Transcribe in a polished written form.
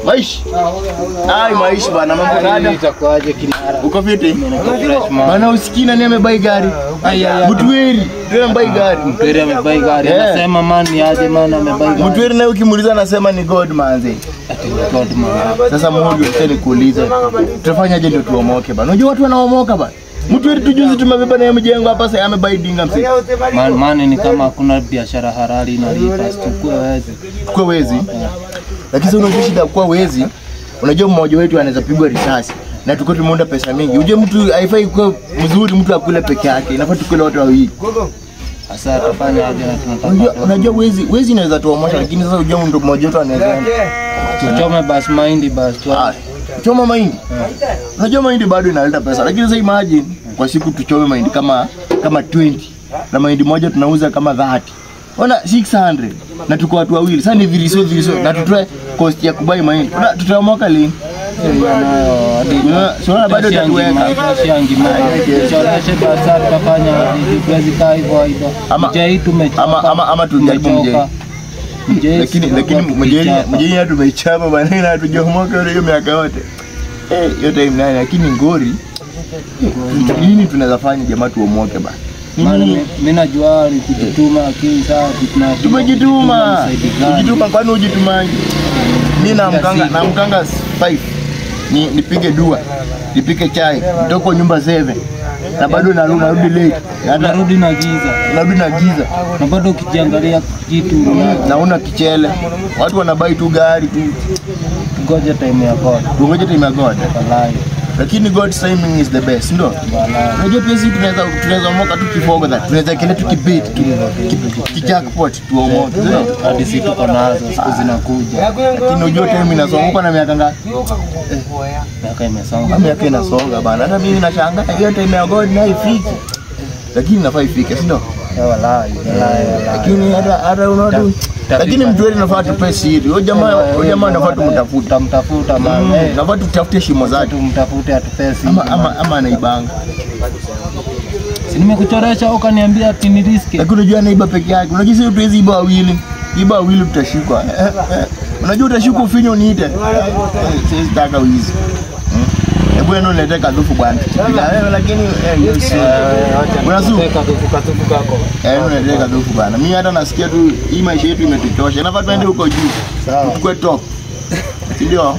Maishi. Maishi bana, mambo gani? Itakuaje kinara? Uko fiti? Bana usikina ni amebai gari. Mutweri, ndio amebai gari. Mutweri amebai gari. Anasema man ni aje man amebai gari. Mutweri naye ukimuuliza anasema ni God manze. God man. Sasa Mungu tena kuuliza. Tutafanyaje ndio tuomoke bana? Unajua watu wanaomoka bana. Mutweri tujuzi tumebeba naye mjengo hapa sasa amebai dinga msi. Man ni kama hakuna biashara halali inalipa tukue wezi. Tukue wezi. Lakini sasa unajua shida kwa wezi. Unajua mmoja wetu anaweza pigwa risasi na tuko tumeunda pesa mingi. Uje mtu haifai kuwa mzuri mtu akule peke yake. Inafaa tukule wote wawili. Sasa atafanya aje na tunataka. Unajua wezi inaweza tuomosha lakini sasa unajua mtu mmoja wetu anaweza tuchome bas mahindi bas tu. Choma mahindi. Unajua mahindi bado inaleta pesa lakini sasa imagine kwa siku tuchome mahindi kama 20 na mahindi moja tunauza kama 30. Ona 600 na tuko watu wawili. Sasa ni viliso na tutoe cost ya kubai mahindi. Tutaomoka lini? Sio bado tatuweka. Shiangi mama. Choreshe basa tutafanya hivi kaa hivyo. Ama tujaribu mjei. Lakini mjei tumeichapa bana na tujomoka hiyo miaka yote. Hiyo time nani lakini ngori. Nini tunaweza fanya jamaa tuomoke bana? Mimi najua ni kujituma lakini sasa tumejituma. Kujituma kwani ujitumaje? Mimi namkanga 5. Nipige dua. Nipike chai. Nitoko nyumba 7. Na bado narudi late. Narudi na giza. Na bado ukijiangalia kitu naona kichele. Watu wanabai tu gari tu. Ngoja time ya God. Wallahi. Lakini God's timing is the best, ndio? Unajua pia sisi tunaweza moka tu kifogo that. Tunaweza kile tu kibet kijackpot tuomoke. Hadi sisi tuko nazo siku zinakuja. Lakini unajua time inasonga na miaka ngapi? Miaka inasonga bana. Hata mimi nashangaa hiyo time ya God na ifiki. Lakini nafaa ifike, si ndio? Wallahi. Lakini hata unaona lakini mtu anafaa tupe siri. Huyo jamaa anafaa tumtafuta man. Nafaa tutafute shimo zake tumtafute atupe siri. Ama anaibanga. Si nimekuchoresha ukaniambia ati ni riski. Lakini unajua anaiba peke yake. Unajua sisi tuwezi iba wawili. Iba wawili tutashikwa. Unajua utashikwa ufinyo niite. Sisi taka wizi. Hebu eno nilete kadhufu bwana. Lakini unasuka kadhufu kako. Nilete kadhufu bwana. Mimi hata nasikia tu hii maisha yetu imetuchosha. Inafaa tuende huko juu. Sawa. Tukue top. Ndio.